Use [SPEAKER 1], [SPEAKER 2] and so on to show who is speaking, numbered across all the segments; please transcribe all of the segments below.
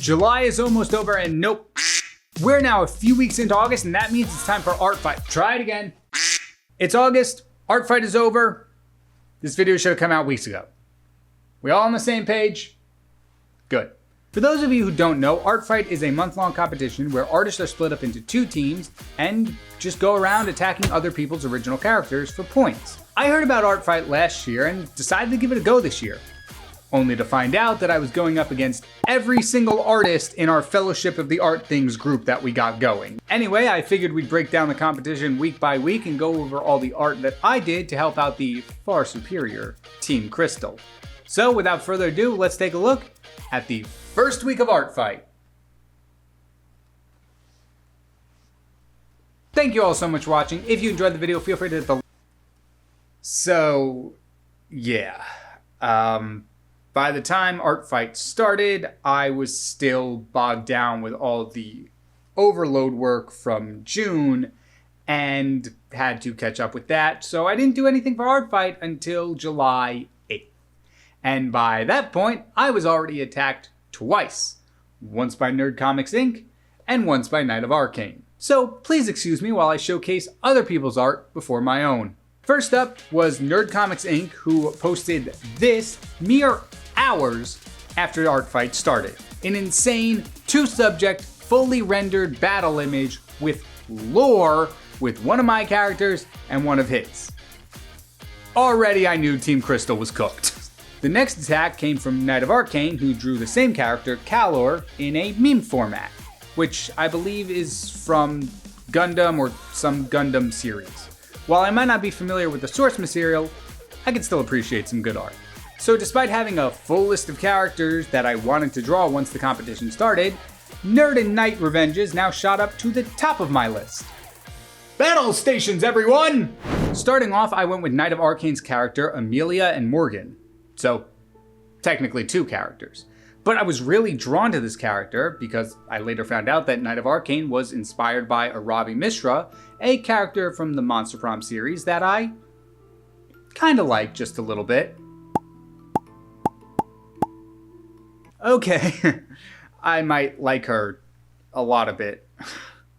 [SPEAKER 1] July is almost over and nope. We're now a few weeks into August and that means it's time for Art Fight. Try it again. It's August, Art Fight is over. This video should have come out weeks ago. We all on the same page? Good. For those of you who don't know, Art Fight is a month-long competition where artists are split up into 2 teams and just go around attacking other people's original characters for points. I heard about Art Fight last year and decided to give it a go this year, only to find out that I was going up against every single artist in our Fellowship of the Art Things group that we got going. Anyway, I figured we'd break down the competition week by week and go over all the art that I did to help out the far superior Team Crystal. So without further ado, let's take a look at the first week of Art Fight. Thank you all so much for watching. If you enjoyed the video, feel free to hit the... So, yeah. By the time Art Fight started, I was still bogged down with all the overload work from June and had to catch up with that. So I didn't do anything for Art Fight until July 8th. And by that point, I was already attacked twice. Once by Nerdcomics Inc. and once by Night of Arcane. So please excuse me while I showcase other people's art before my own. First up was Nerdcomics Inc., who posted this mere hours after Art Fight started. An insane 2-subject, fully rendered battle image with lore with one of my characters and one of his. Already I knew Team Crystal was cooked. The next attack came from Night of Arcane, who drew the same character, Calor, in a meme format, which I believe is from Gundam or some Gundam series. While I might not be familiar with the source material, I can still appreciate some good art. So despite having a full list of characters that I wanted to draw once the competition started, Nerd and Knight Revenges now shot up to the top of my list. Battle stations, everyone! Starting off, I went with Night of Arcane's character, Amelia and Morgan. So, technically 2 characters. But I was really drawn to this character because I later found out that Night of Arcane was inspired by Aravi Mishra, a character from the Monster Prom series that I kinda like just a little bit. Okay, I might like her a lot a bit.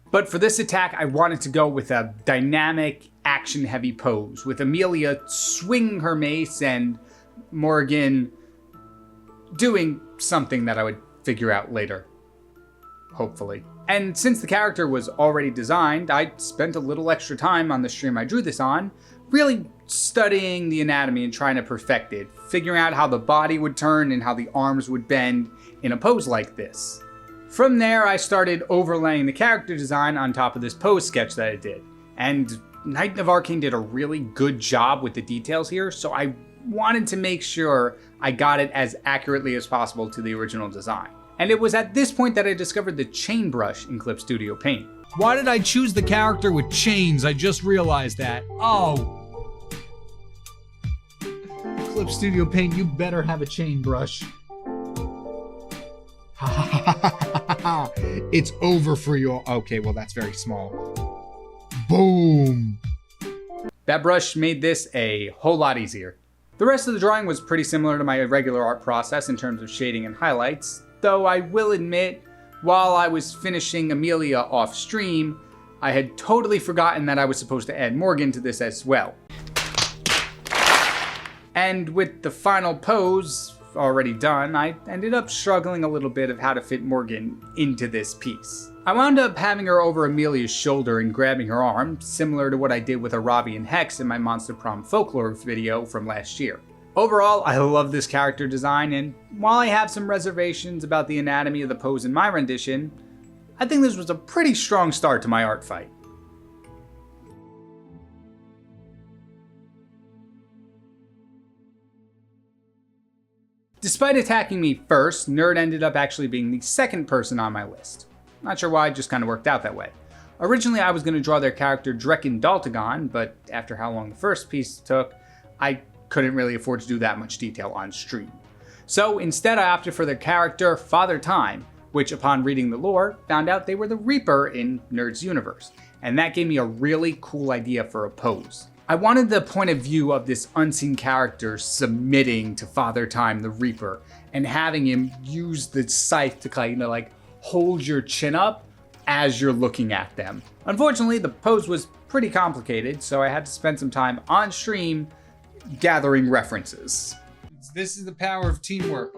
[SPEAKER 1] But for this attack, I wanted to go with a dynamic, action-heavy pose, with Amelia swinging her mace and Morgan doing something that I would figure out later. Hopefully. And since the character was already designed, I spent a little extra time on the stream I drew this on, really studying the anatomy and trying to perfect it, figuring out how the body would turn and how the arms would bend in a pose like this. From there, I started overlaying the character design on top of this pose sketch that I did. And Night of Arcane did a really good job with the details here, so I wanted to make sure I got it as accurately as possible to the original design. And it was at this point that I discovered the chain brush in Clip Studio Paint.
[SPEAKER 2] Why did I choose the character with chains? I just realized that. Oh. Clip Studio Paint, you better have a chain brush. It's over for you. Okay, well that's very small. Boom.
[SPEAKER 1] That brush made this a whole lot easier. The rest of the drawing was pretty similar to my regular art process in terms of shading and highlights, though I will admit, while I was finishing Amelia off stream, I had totally forgotten that I was supposed to add Morgan to this as well. And with the final pose already done, I ended up struggling a little bit of how to fit Morgan into this piece. I wound up having her over Amelia's shoulder and grabbing her arm, similar to what I did with Aravi and Hex in my Monster Prom Folklore video from last year. Overall, I love this character design, and while I have some reservations about the anatomy of the pose in my rendition, I think this was a pretty strong start to my Art Fight. Despite attacking me first, Nerd ended up actually being the second person on my list. Not sure why, it just kind of worked out that way. Originally I was going to draw their character Drekken Daltagon, but after how long the first piece took, I couldn't really afford to do that much detail on stream. So instead I opted for their character Father Time, which upon reading the lore, found out they were the Reaper in Nerd's universe. And that gave me a really cool idea for a pose. I wanted the point of view of this unseen character submitting to Father Time the Reaper and having him use the scythe to kind of like hold your chin up as you're looking at them. Unfortunately, the pose was pretty complicated, so I had to spend some time on stream gathering references.
[SPEAKER 2] This is the power of teamwork.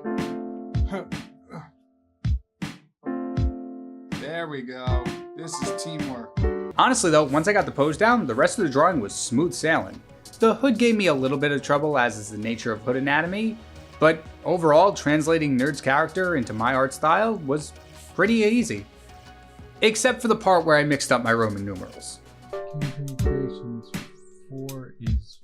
[SPEAKER 2] There we go. This is teamwork.
[SPEAKER 1] Honestly though, once I got the pose down, the rest of the drawing was smooth sailing. The hood gave me a little bit of trouble, as is the nature of hood anatomy, but overall translating Nerd's character into my art style was pretty easy. Except for the part where I mixed up my Roman numerals.
[SPEAKER 2] KyngPin Creations 4 is...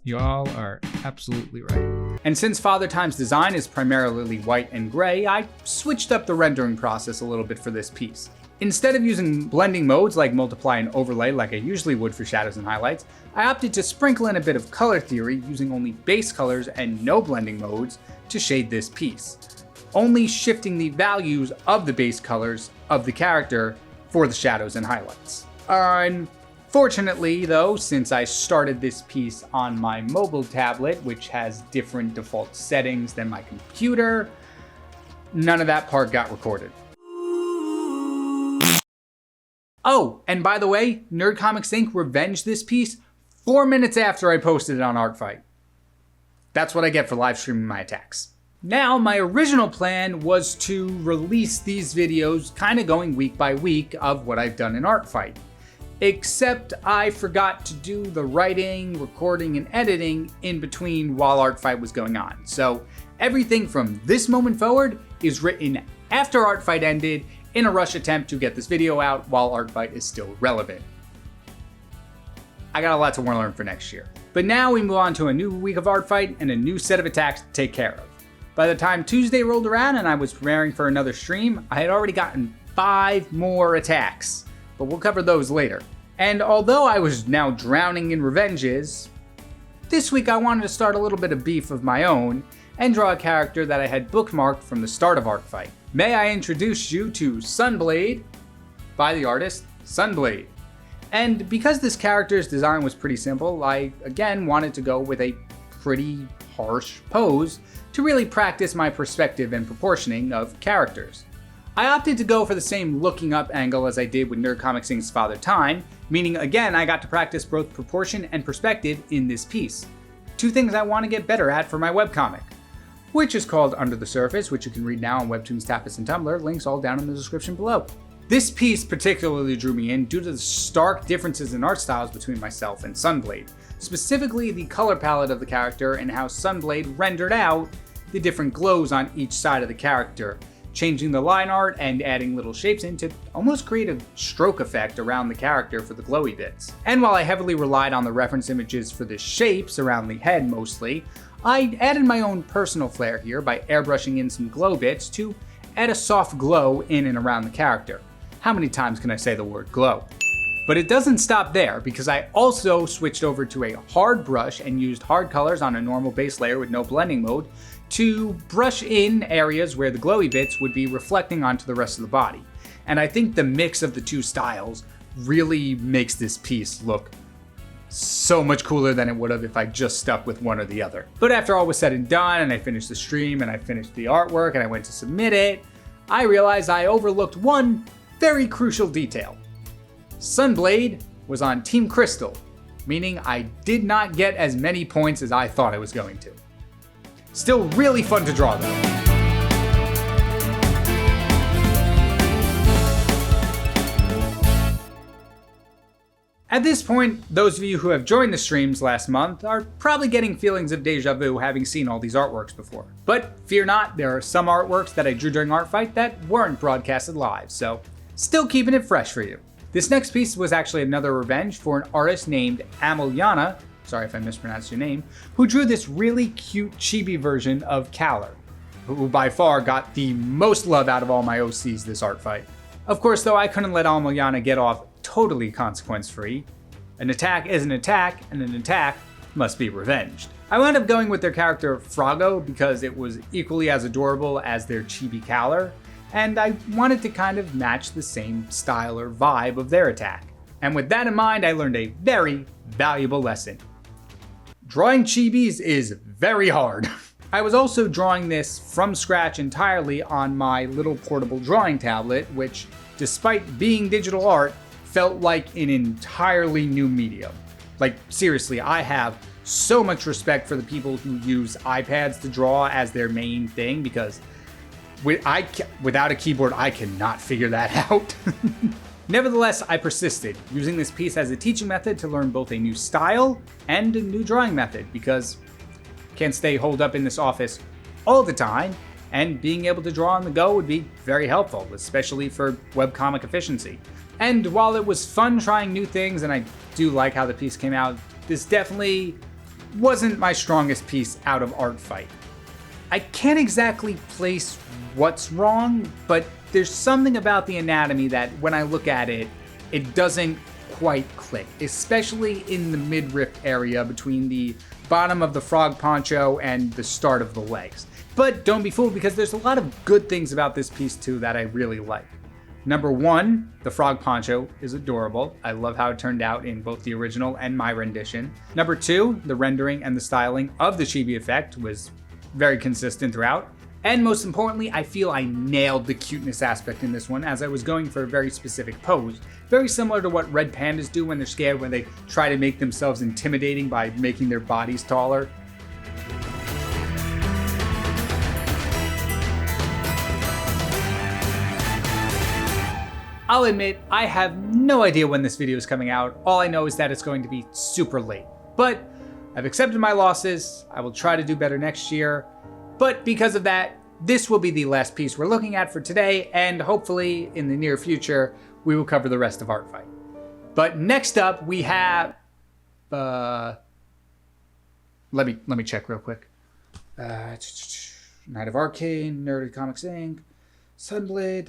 [SPEAKER 2] You all are absolutely right.
[SPEAKER 1] And since Father Time's design is primarily white and gray, I switched up the rendering process a little bit for this piece. Instead of using blending modes like multiply and overlay like I usually would for shadows and highlights, I opted to sprinkle in a bit of color theory using only base colors and no blending modes to shade this piece, only shifting the values of the base colors of the character for the shadows and highlights. Unfortunately though, since I started this piece on my mobile tablet, which has different default settings than my computer, none of that part got recorded. Oh, and by the way, Nerd Comics Inc. revenged this piece 4 minutes after I posted it on Artfight. That's what I get for live streaming my attacks. Now, my original plan was to release these videos kind of going week by week of what I've done in Artfight. Except I forgot to do the writing, recording, and editing in between while Artfight was going on. So everything from this moment forward is written after Artfight ended in a rush attempt to get this video out while Artfight is still relevant. I got a lot to learn for next year. But now we move on to a new week of Artfight and a new set of attacks to take care of. By the time Tuesday rolled around and I was preparing for another stream, I had already gotten 5 more attacks, but we'll cover those later. And although I was now drowning in revenges, this week I wanted to start a little bit of beef of my own and draw a character that I had bookmarked from the start of Artfight. May I introduce you to Sunblade by the artist Sunblade. And because this character's design was pretty simple, I again wanted to go with a pretty harsh pose to really practice my perspective and proportioning of characters. I opted to go for the same looking up angle as I did with Nerd Comics Inc.'s Father Time, meaning again I got to practice both proportion and perspective in this piece. 2 things I want to get better at for my webcomic, which is called Under the Surface, which you can read now on Webtoons, Tapas, and Tumblr, links all down in the description below. This piece particularly drew me in due to the stark differences in art styles between myself and Sunblade, specifically the color palette of the character and how Sunblade rendered out the different glows on each side of the character, changing the line art and adding little shapes in to almost create a stroke effect around the character for the glowy bits. And while I heavily relied on the reference images for the shapes around the head mostly, I added my own personal flair here by airbrushing in some glow bits to add a soft glow in and around the character. How many times can I say the word glow? But it doesn't stop there, because I also switched over to a hard brush and used hard colors on a normal base layer with no blending mode to brush in areas where the glowy bits would be reflecting onto the rest of the body. And I think the mix of the 2 styles really makes this piece look so much cooler than it would have if I just stuck with one or the other. But after all was said and done, and I finished the stream and I finished the artwork and I went to submit it, I realized I overlooked one very crucial detail. Sunblade was on Team Crystal, meaning I did not get as many points as I thought I was going to. Still really fun to draw though. At this point, those of you who have joined the streams last month are probably getting feelings of deja vu having seen all these artworks before. But fear not, there are some artworks that I drew during Artfight that weren't broadcasted live, so still keeping it fresh for you. This next piece was actually another revenge for an artist named Ameliana, sorry if I mispronounced your name, who drew this really cute chibi version of Kalar, who by far got the most love out of all my OCs this Artfight. Of course though, I couldn't let Ameliana get off totally consequence-free. An attack is an attack, and an attack must be revenged. I wound up going with their character Froggo because it was equally as adorable as their chibi Kalar, and I wanted to kind of match the same style or vibe of their attack. And with that in mind, I learned a very valuable lesson. Drawing chibis is very hard. I was also drawing this from scratch entirely on my little portable drawing tablet, which, despite being digital art, felt like an entirely new medium. Like, seriously, I have so much respect for the people who use iPads to draw as their main thing, because without a keyboard, I cannot figure that out. Nevertheless, I persisted, using this piece as a teaching method to learn both a new style and a new drawing method, because I can't stay holed up in this office all the time, and being able to draw on the go would be very helpful, especially for webcomic efficiency. And while it was fun trying new things, and I do like how the piece came out, this definitely wasn't my strongest piece out of artfight. I can't exactly place what's wrong, but there's something about the anatomy that when I look at it, it doesn't quite click, especially in the midriff area between the bottom of the frog poncho and the start of the legs. But don't be fooled, because there's a lot of good things about this piece too that I really like. Number one, the frog poncho is adorable. I love how it turned out in both the original and my rendition. Number two, the rendering and the styling of the chibi effect was very consistent throughout. And most importantly, I feel I nailed the cuteness aspect in this one, as I was going for a very specific pose. Very similar to what red pandas do when they're scared, when they try to make themselves intimidating by making their bodies taller. I'll admit, I have no idea when this video is coming out. All I know is that it's going to be super late. But I've accepted my losses. I will try to do better next year. But because of that, this will be the last piece we're looking at for today, and hopefully in the near future, we will cover the rest of Artfight. But next up, we have... let me check real quick. Night of Arcane, Nerd Comics Inc., Sunblade,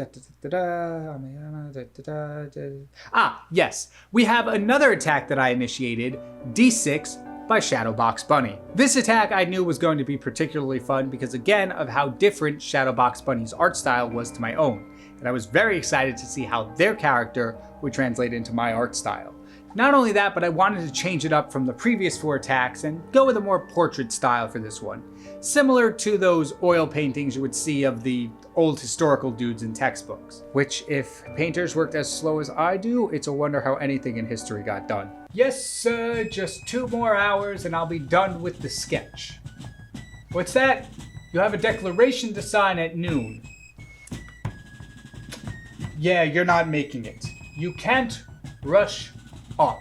[SPEAKER 1] yes, we have another attack that I initiated, D6, by Shadowbox Bunny. This attack I knew was going to be particularly fun because, again, of how different Shadowbox Bunny's art style was to my own, and I was very excited to see how their character would translate into my art style. Not only that, but I wanted to change it up from the previous 4 attacks and go with a more portrait style for this one, similar to those oil paintings you would see of the old historical dudes in textbooks. Which, if painters worked as slow as I do, it's a wonder how anything in history got done. Yes, sir, just 2 more hours and I'll be done with the sketch. What's that? You have a declaration to sign at noon. Yeah, you're not making it. You can't rush art.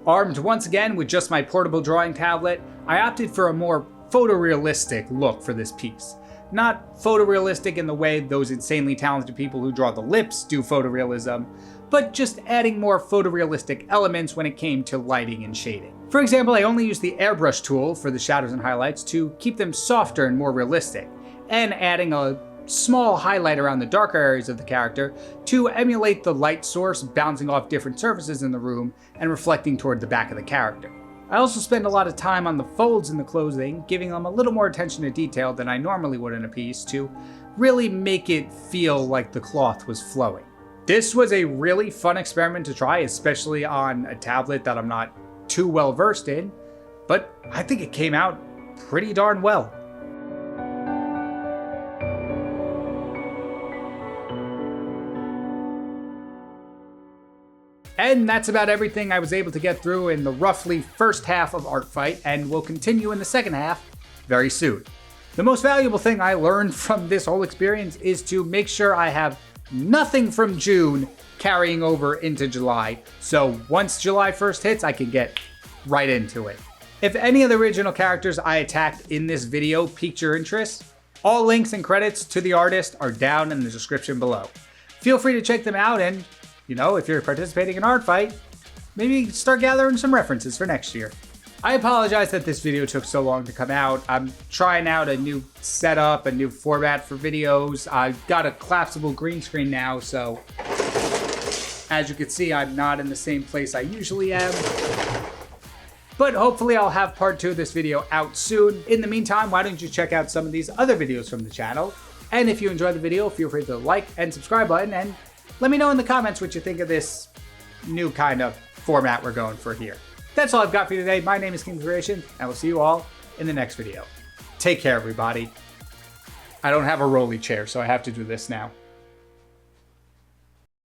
[SPEAKER 1] Armed once again with just my portable drawing tablet, I opted for a more photorealistic look for this piece. Not photorealistic in the way those insanely talented people who draw the lips do photorealism, but just adding more photorealistic elements when it came to lighting and shading. For example, I only used the airbrush tool for the shadows and highlights to keep them softer and more realistic, and adding a small highlight around the darker areas of the character to emulate the light source bouncing off different surfaces in the room and reflecting toward the back of the character. I also spend a lot of time on the folds in the clothing, giving them a little more attention to detail than I normally would in a piece to really make it feel like the cloth was flowing. This was a really fun experiment to try, especially on a tablet that I'm not too well versed in, but I think it came out pretty darn well. And that's about everything I was able to get through in the roughly first half of Artfight, and will continue in the second half very soon. The most valuable thing I learned from this whole experience is to make sure I have nothing from June carrying over into July, so once July 1st hits, I can get right into it. If any of the original characters I attacked in this video piqued your interest, all links and credits to the artist are down in the description below. Feel free to check them out, and if you're participating in Artfight, maybe start gathering some references for next year. I apologize that this video took so long to come out. I'm trying out a new setup, a new format for videos. I've got a collapsible green screen now, so as you can see, I'm not in the same place I usually am. But hopefully I'll have part 2 of this video out soon. In the meantime, why don't you check out some of these other videos from the channel? And if you enjoyed the video, feel free to like and subscribe button, and let me know in the comments what you think of this new kind of format we're going for here. That's all I've got for you today. My name is KyngPin, and I will see you all in the next video. Take care, everybody. I don't have a rolly chair, so I have to do this now.